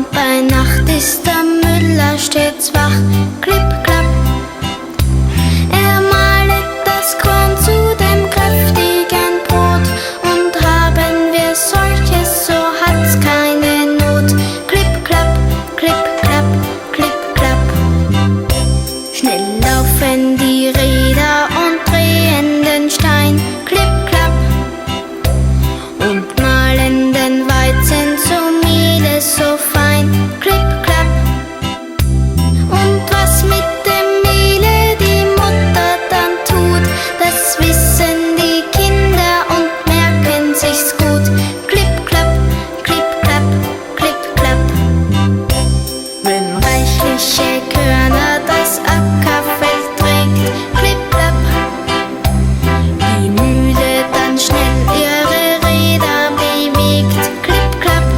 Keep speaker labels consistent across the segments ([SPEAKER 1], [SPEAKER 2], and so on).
[SPEAKER 1] Und bei Nacht ist der Müller stets wach, klipp, klapp. Er malet das Korn zu dem kräftigen Brot. Und haben wir solches, so hat's keine Not. Klipp, klapp, klipp, klapp, klipp, klapp. Schnell laufen die Räder und drehen den Stein, klipp, klapp. Und mahlen den Weizen zum Mehle so fein, klipp, klapp. Und was mit dem Mehle die Mutter dann tut, das wissen die Kinder und merken sich's gut. Klipp, klapp, klipp, klapp, klipp, klapp. Wenn reichliche Körner das Ackerfeld trägt, klipp, klapp. Die Mühle dann schnell ihre Räder bewegt, klipp, klapp.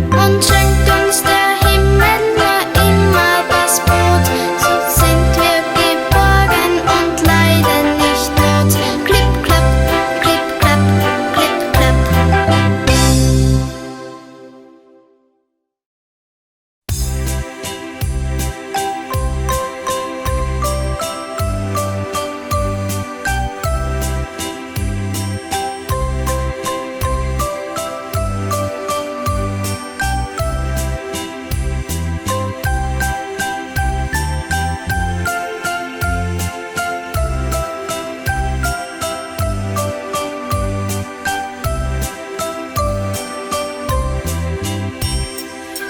[SPEAKER 1] Und schenkt uns der Himmel nur immer das Brot, so sind wir geborgen und leiden nicht Not. Klipp, klapp, klipp, klapp, klipp, klapp.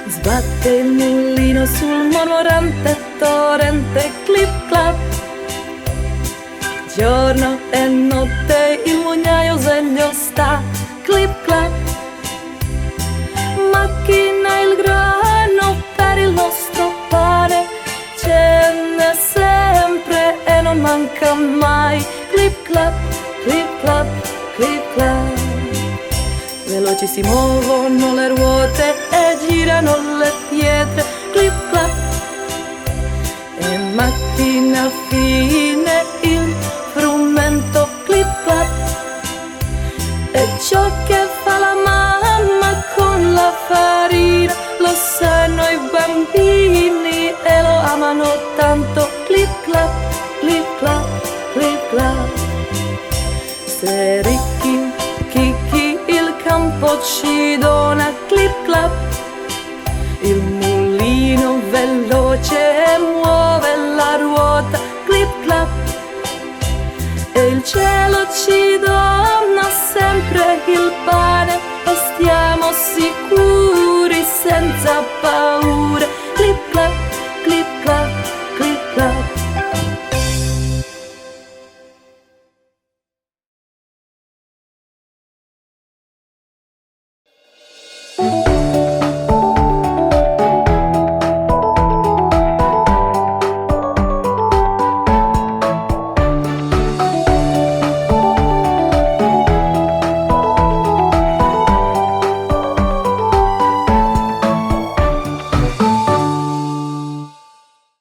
[SPEAKER 2] Sbatte il mullino sul mormorante torrente, clip clap. Giorno e notte il mugnaio sveglio sta, clip clap. Macchina il grano per il nostro pane, ce n'è sempre e non manca mai, clip clap, clip clap, clip clap. Veloci si muovono le ruote e girano le pietre, clip clap. E macchina fine il frumento, clip clap. E ciò che fa la mamma con la farina lo sanno i bambini e lo amano tanto, clip clap, clip clap, clip clap. Se ricchi chicchi il campo ci dona, clip clap. Il mulino veloce muove la ruota, clip clap. E il cielo ci dona sempre il pane e stiamo sicuri senza paura.